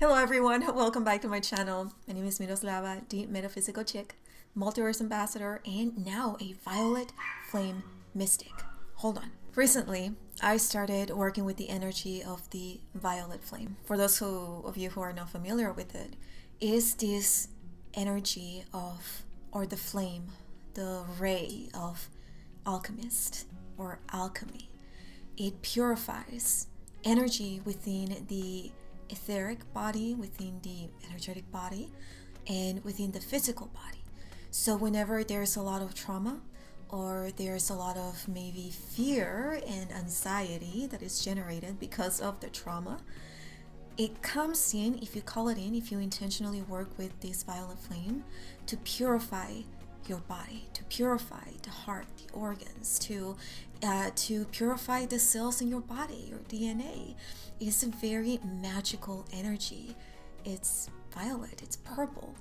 Hello everyone, welcome back to my channel. My name is Miroslava, the Metaphysical Chick, Multiverse Ambassador, and now a Violet Flame Mystic. Hold on. Recently, I started working with the energy of the Violet Flame. For those of you who are not familiar with it, is this energy of, or the flame, the ray of alchemist or alchemy. It purifies energy within the etheric body, within the energetic body, and within the physical body. So whenever there's a lot of trauma, or there's a lot of maybe fear and anxiety that is generated because of the trauma, it comes in, if you call it in, if you intentionally work with this violet flame, to purify your body, to purify the heart, the organs, to purify the cells in your body, your DNA. It's a very magical energy. It's violet, it's purple.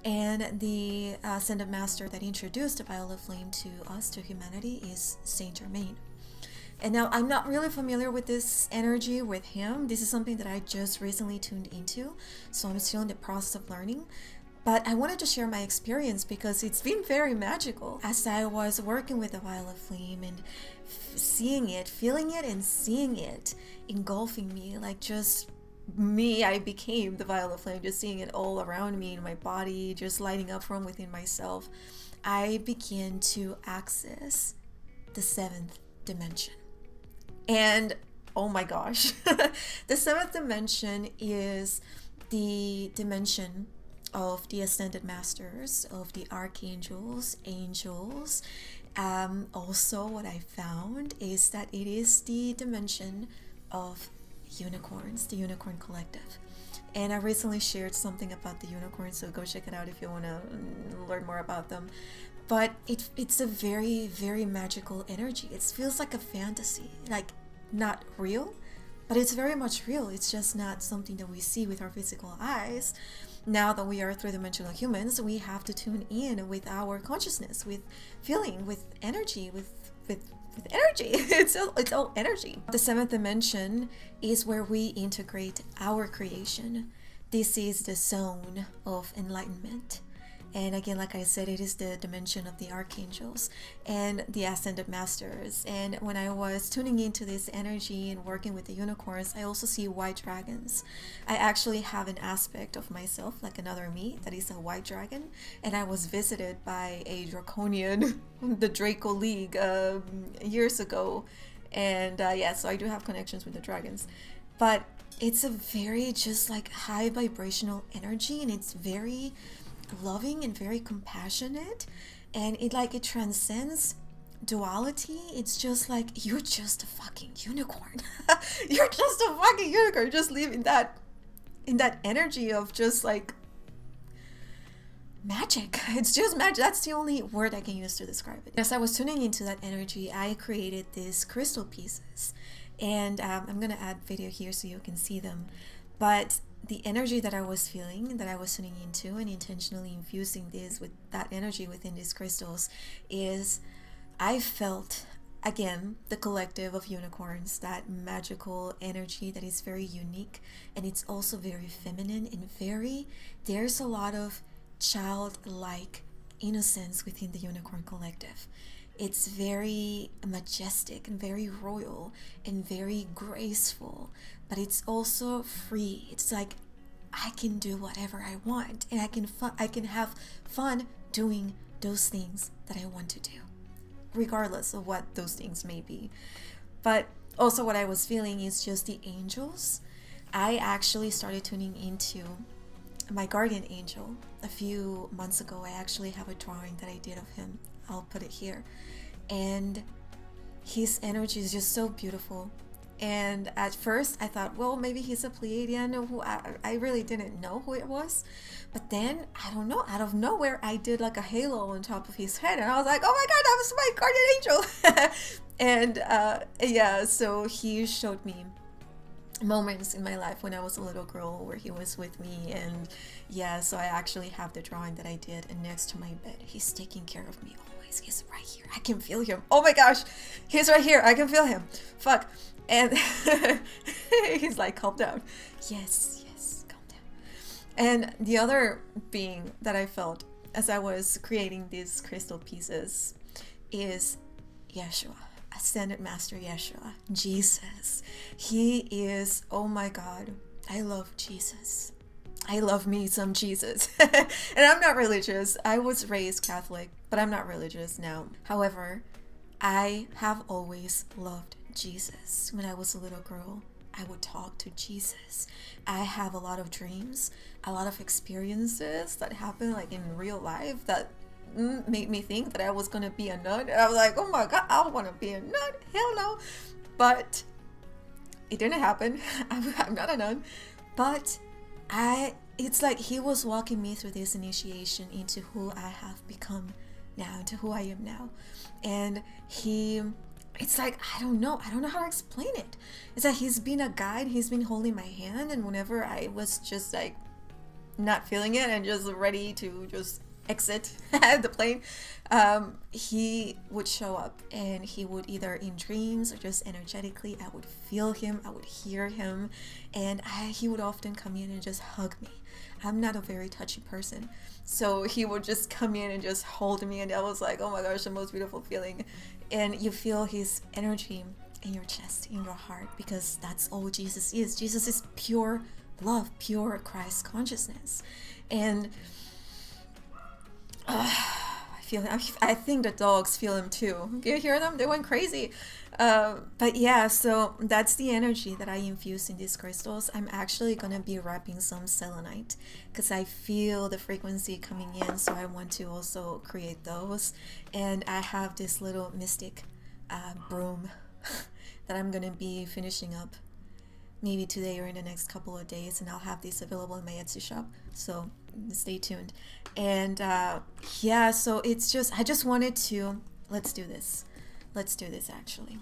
And the Ascended Master that introduced the violet flame to us, to humanity, is Saint Germain. And now I'm not really familiar with this energy with him. This is something that I just recently tuned into, so I'm still in the process of learning. But I wanted to share my experience because it's been very magical. As I was working with the violet flame and seeing it, feeling it and seeing it engulfing me, like just me, I became the violet flame, just seeing it all around me in my body, just lighting up from within myself. I began to access the seventh dimension. And oh my gosh, the seventh dimension is the dimension of the Ascended Masters, of the archangels, angels. Also, what I found is that it is the dimension of unicorns, the Unicorn Collective. And I recently shared something about the unicorns, so go check it out if you want to learn more about them. But it's a very, very magical energy. It feels like a fantasy, like not real, but it's very much real. It's just not something that we see with our physical eyes. Now that we are three-dimensional humans, we have to tune in with our consciousness, with feeling, with energy, with energy. It's all energy. The seventh dimension is where we integrate our creation. This is the zone of enlightenment. And again, like I said, it is the dimension of the archangels and the Ascended Masters. And when I was tuning into this energy and working with the unicorns, I also see white dragons. I actually have an aspect of myself, like another me, that is a white dragon. And I was visited by a draconian, the Draco League, years ago. And yeah, so I do have connections with the dragons. But it's a very just like high vibrational energy, and it's very loving and very compassionate, and it transcends duality. It's just like, you're just a fucking unicorn. You're just a fucking unicorn. Just live in that energy of just like magic. It's just magic. That's the only word I can use to describe it. As I was tuning into that energy, I created these crystal pieces, and I'm gonna add video here so you can see them. But the energy that I was feeling, that I was tuning into, and intentionally infusing this with that energy within these crystals, is I felt, again, the collective of unicorns, that magical energy that is very unique, and it's also very feminine and there's a lot of childlike innocence within the unicorn collective. It's very majestic and very royal and very graceful, but it's also free. It's like, I can do whatever I want, and I can have fun doing those things that I want to do, regardless of what those things may be. But also what I was feeling is just the angels. I actually started tuning into my guardian angel a few months ago. I actually have a drawing that I did of him. I'll put it here. And his energy is just so beautiful. And at first I thought, well, maybe he's a Pleiadian. Who I really didn't know who it was. But then, I don't know, out of nowhere, I did like a halo on top of his head. And I was like, oh my God, that was my guardian angel. And yeah, so he showed me moments in my life when I was a little girl where he was with me. And yeah, so I actually have the drawing that I did, and next to my bed, he's taking care of me always. He's right here. I can feel him. Oh my gosh, he's right here. I can feel him. Fuck. And he's like, calm down. Yes, calm down. And the other being that I felt as I was creating these crystal pieces is Yeshua, Ascended Master Yeshua, Jesus. He is, oh my God, I love Jesus. I love me some Jesus. And I'm not religious. I was raised Catholic, but I'm not religious now. However, I have always loved Jesus. When I was a little girl, I would talk to Jesus. I have a lot of dreams, a lot of experiences that happen like in real life that made me think that I was gonna be a nun. I was like, oh my God, I want to be a nun. Hell no. But it didn't happen. I'm not a nun. But it's like he was walking me through this initiation into who I have become now, into who I am now. And it's like, I don't know how to explain it. It's like he's been a guide, he's been holding my hand, and whenever I was just like not feeling it and just ready to just exit the plane, he would show up, and he would either in dreams or just energetically, I would feel him, I would hear him, and he would often come in and just hug me. I'm not a very touchy person, so he would just come in and just hold me, and I was like, oh my gosh, the most beautiful feeling. And you feel his energy in your chest, in your heart, because that's all Jesus is. Jesus is pure love, pure Christ consciousness. And I feel him. I think the dogs feel him too. Can you hear them? They went crazy. But yeah, so that's the energy that I infuse in these crystals. I'm actually gonna be wrapping some selenite because I feel the frequency coming in, so I want to also create those. And I have this little mystic broom that I'm gonna be finishing up maybe today or in the next couple of days, and I'll have these available in my Etsy shop, so stay tuned. And yeah, so it's just, I just wanted to, let's do this actually.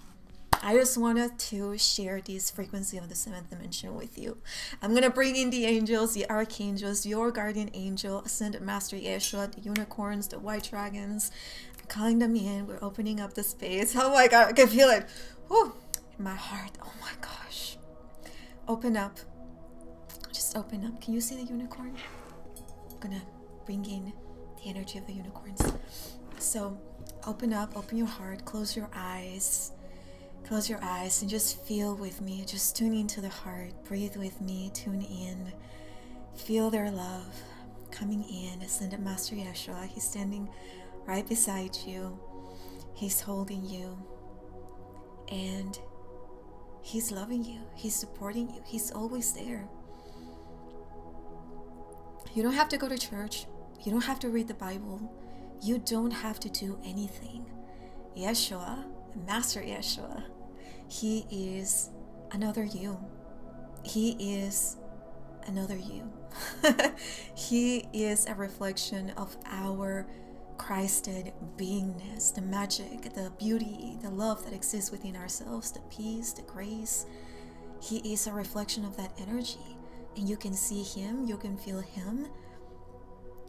I just wanted to share this frequency of the 7th dimension with you. I'm gonna bring in the angels, the archangels, your guardian angel, Ascended Master Yeshua, the unicorns, the white dragons. I'm calling them in. We're opening up the space. Oh my God, I can feel it. Whew, in my heart. Oh my gosh. Open up. Just open up. Can you see the unicorn? I'm gonna bring in the energy of the unicorns. So open up, open your heart, close your eyes, and just feel with me. Just tune into the heart, breathe with me, tune in, feel their love coming in. Ascended Master Yeshua, he's standing right beside you, he's holding you, and he's loving you, he's supporting you, he's always there. You don't have to go to church, you don't have to read the Bible, you don't have to do anything. Yeshua, Master Yeshua, he is another you. He is another you. He is a reflection of our Christed beingness, the magic, the beauty, the love that exists within ourselves, the peace, the grace. He is a reflection of that energy. And you can see him, you can feel him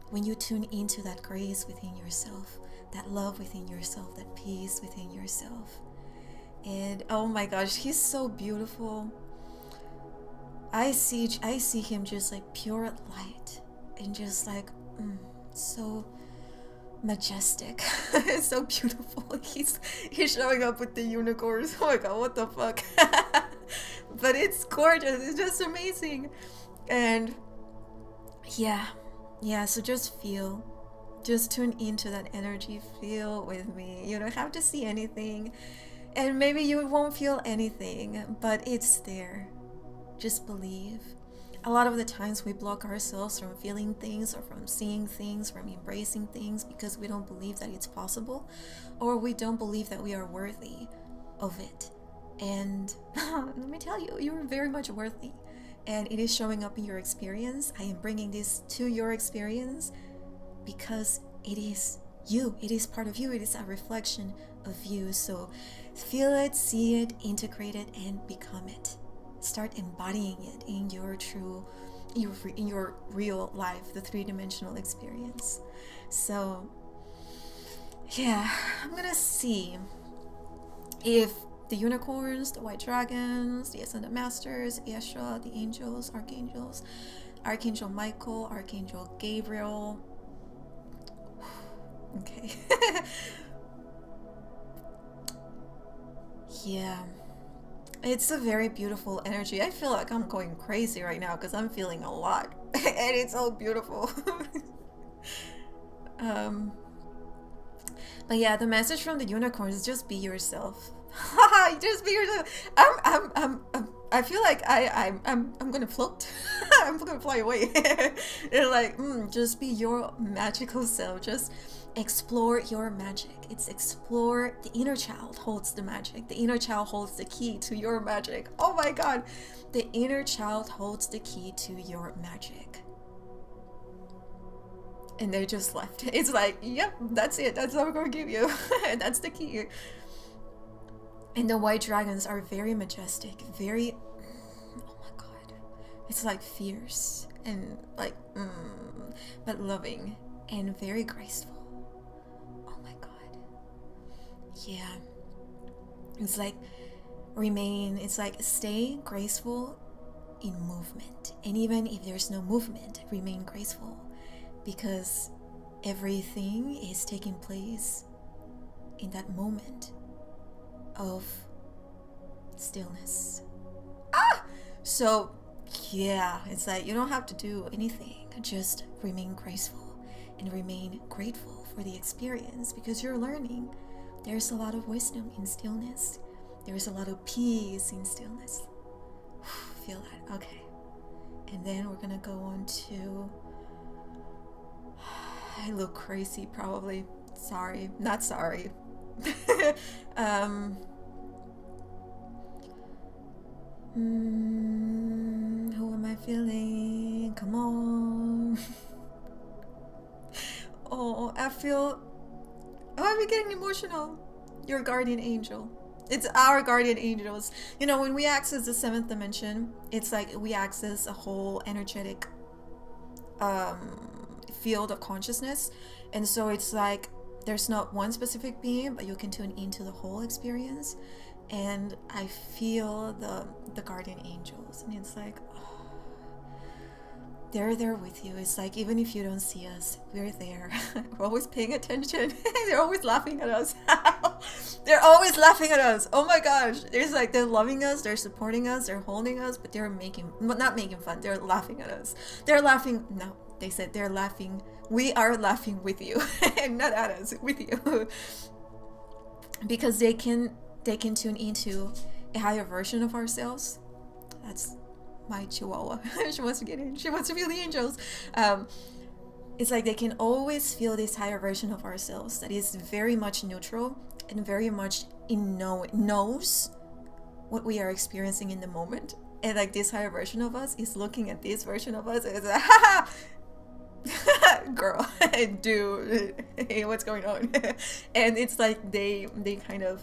when you tune into that grace within yourself, that love within yourself, that peace within yourself. And oh my gosh, he's so beautiful. I see him just like pure light and just like so majestic. It's so beautiful. He's showing up with the unicorns. Oh my God, what the fuck? But it's gorgeous. It's just amazing. And yeah, so just feel, just tune into that energy, feel with me. You don't have to see anything, and maybe you won't feel anything, but it's there. Just believe. A lot of the times we block ourselves from feeling things or from seeing things, from embracing things, because we don't believe that it's possible, or we don't believe that we are worthy of it. And let me tell you, you're very much worthy. And it is showing up in your experience. I am bringing this to your experience because it is you. It is part of you. It is a reflection of you. So feel it, see it, integrate it, and become it. Start embodying it in your in your real life, the 3-dimensional experience. So yeah, I'm gonna see if the unicorns, the white dragons, the ascended masters, Yeshua, the angels, archangels, Archangel Michael, Archangel Gabriel. Okay. Yeah. It's a very beautiful energy. I feel like I'm going crazy right now because I'm feeling a lot. And it's so beautiful. um, but yeah, the message from the unicorn is just be yourself. Just be yourself. I feel like I'm gonna float. I'm gonna fly away. They're like, just be your magical self. Just explore your magic. It's explore. The inner child holds the magic. The inner child holds the key to your magic. Oh my god, the inner child holds the key to your magic. And they just left. It's like, yep, that's it. That's what we're gonna give you. That's the key. And the white dragons are very majestic, very, oh my god, it's like fierce and like, but loving and very graceful. Oh my god. Yeah. It's like it's like stay graceful in movement. And even if there's no movement, remain graceful because everything is taking place in that moment of stillness. So yeah, it's like you don't have to do anything, just remain graceful and remain grateful for the experience because you're learning. There's a lot of wisdom in stillness. There's a lot of peace in stillness. Feel that. Okay. And then we're gonna go on to I look crazy probably. Sorry. Not sorry. Who am I feeling? Come on. Oh, I'm getting emotional. Your guardian angel. It's our guardian angels. You know, when we access the 7th dimension, it's like we access a whole energetic field of consciousness. And so it's like there's not one specific being, but you can tune into the whole experience. And I feel the guardian angels, and it's like, oh, they're there with you. It's like even if you don't see us, we're there. We're always paying attention. They're always laughing at us. They're always laughing at us. Oh my gosh. There's like they're loving us, they're supporting us, they're holding us, but they're not making fun. They're laughing at us. They're laughing. No, they said they're laughing. We are laughing with you, and not at us, with you, because they can tune into a higher version of ourselves. That's my chihuahua. She wants to get in. She wants to feel the angels. It's like they can always feel this higher version of ourselves that is very much neutral and very much knows what we are experiencing in the moment. And like this higher version of us is looking at this version of us and it's like, ha girl, dude, hey, what's going on? And it's like they kind of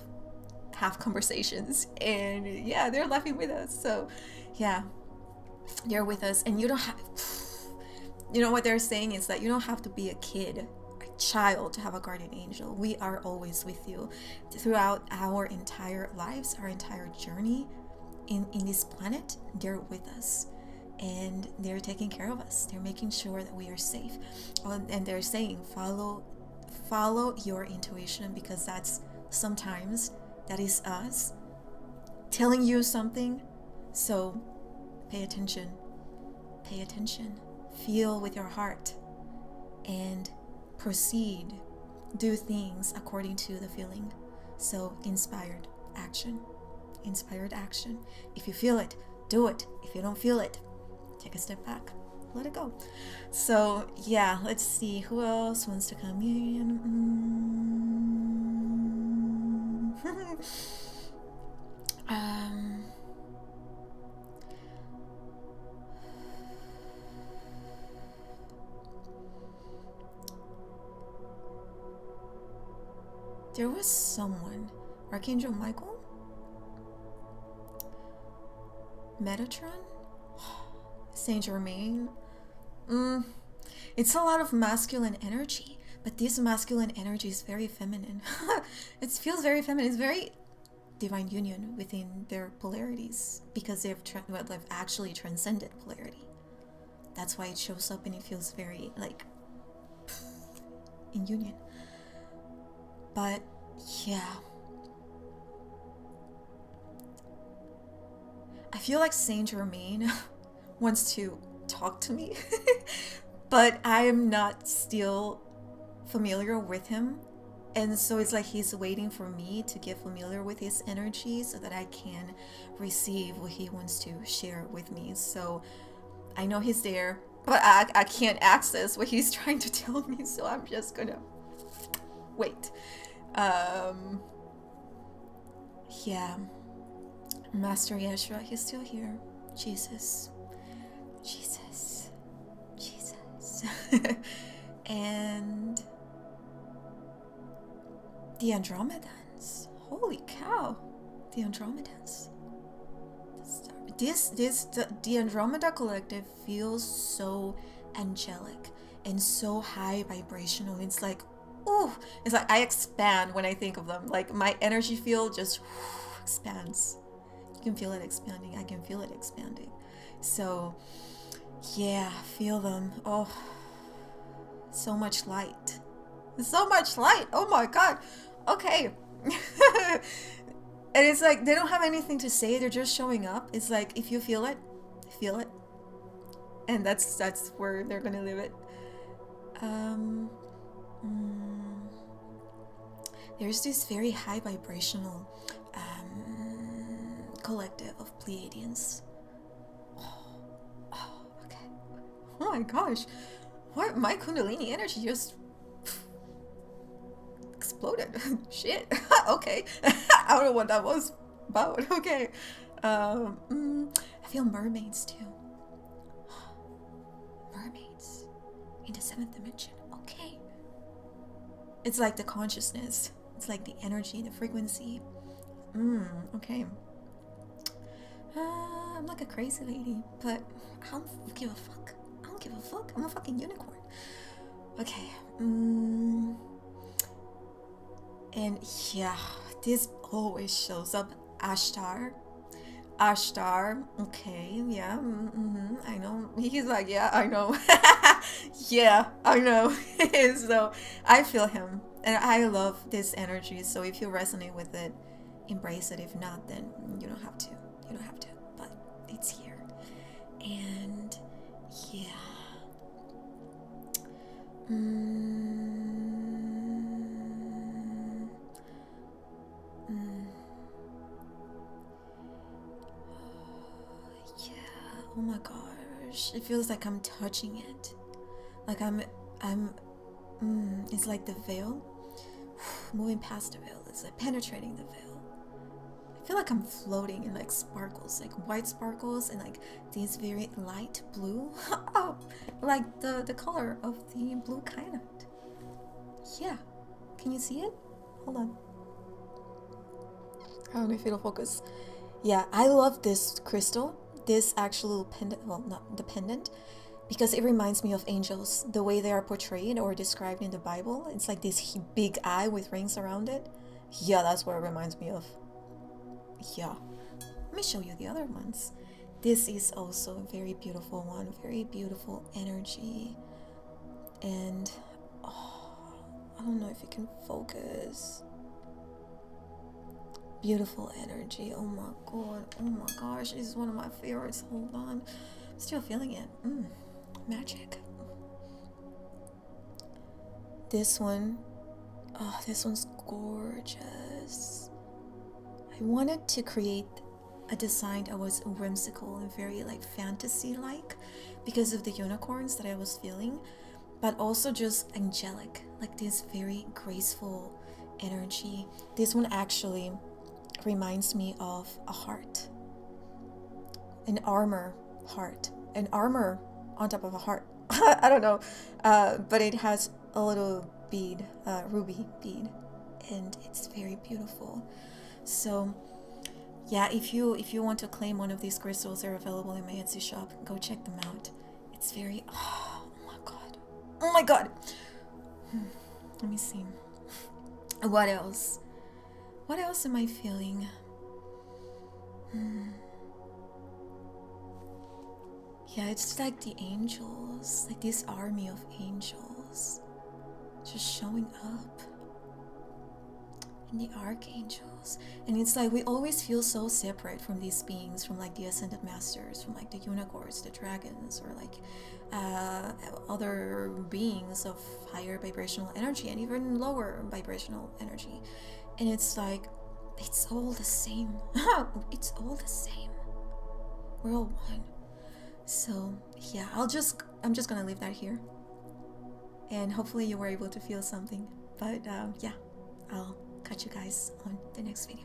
have conversations, and yeah, they're laughing with us. So yeah, they're with us, and you don't have, you know what they're saying is that you don't have to be a kid, a child, to have a guardian angel. We are always with you throughout our entire lives, our entire journey in this planet. They're with us, and they're taking care of us. They're making sure that we are safe. And they're saying follow your intuition, because that's sometimes that is us telling you something. So pay attention, feel with your heart, and proceed, do things according to the feeling. So inspired action. If you feel it, do it. If you don't feel it, take a step back, let it go. So yeah, let's see who else wants to come in. There was someone, Archangel Michael, Metatron, Saint Germain. It's a lot of masculine energy, but this masculine energy is very feminine. It feels very feminine. It's very divine union within their polarities, because they've actually transcended polarity. That's why it shows up and it feels very like in union. But yeah, I feel like Saint Germain wants to talk to me, but I am not still familiar with him. And so it's like he's waiting for me to get familiar with his energy so that I can receive what he wants to share with me. So I know he's there, but I can't access what he's trying to tell me. So I'm just gonna wait. Yeah. Master Yeshua, he's still here. Jesus. Jesus. Jesus. And the Andromedans. Holy cow. The Andromedans. The Andromeda Collective feels so angelic and so high vibrational. It's like, ooh, it's like I expand when I think of them. Like my energy field just expands. You can feel it expanding. I can feel it expanding. So yeah, feel them. Oh, so much light. So much light. Oh my god. Okay. And it's like they don't have anything to say, they're just showing up. It's like if you feel it, feel it. And that's where they're gonna live it. There's this very high vibrational collective of Pleiadians. Oh, okay. Oh my gosh. What, my Kundalini energy just exploded. Shit. Okay. I don't know what that was about. Okay. I feel mermaids too. Mermaids in the 7th dimension. Okay. It's like the consciousness. It's like the energy, the frequency. Okay. I'm like a crazy lady, but I don't give a fuck. I don't give a fuck. I'm a fucking unicorn. Okay. And yeah, this always shows up. Ashtar. Okay, yeah. I know. He's like, yeah, I know. Yeah, I know. So I feel him, and I love this energy. So if you resonate with it, embrace it. If not, then you don't have to. You don't have to. But it's here, and yeah. Yeah, oh my gosh, it feels like I'm touching it, like it's like the veil, moving past the veil, it's like penetrating the veil. I feel like I'm floating in like sparkles, like white sparkles, and like these very light blue, oh, like the color of the blue kyanite. Yeah, can you see it? Hold on, I don't know if it'll focus. Yeah, I love this crystal, this actual pendant, well, not the pendant, because it reminds me of angels, the way they are portrayed or described in the Bible. It's like this big eye with rings around it. Yeah, that's what it reminds me of. Yeah. Let me show you the other ones. This is also a very beautiful one, very beautiful energy. And, oh, I don't know if you can focus. Beautiful energy. Oh my god. Oh my gosh. This is one of my favorites. Hold on. I'm still feeling it. Magic. This one. Oh, this one's gorgeous. I wanted to create a design that was whimsical and very like fantasy-like because of the unicorns that I was feeling, but also just angelic, like this very graceful energy. This one actually reminds me of a heart, an armor heart, an armor on top of a heart. I don't know, but it has a little bead, ruby bead, and it's very beautiful. So yeah, if you want to claim one of these crystals, they're available in my Etsy shop. Go check them out. It's very, oh my god. Let me see. What else? What else am I feeling? Yeah, it's like the angels, like this army of angels just showing up, and the archangels. And it's like we always feel so separate from these beings, from like the ascended masters, from like the unicorns, the dragons, or like other beings of higher vibrational energy and even lower vibrational energy. And it's like, it's all the same. It's all the same. We're all one. So yeah, I'm just gonna leave that here, and hopefully you were able to feel something. But yeah, I'll catch you guys on the next video.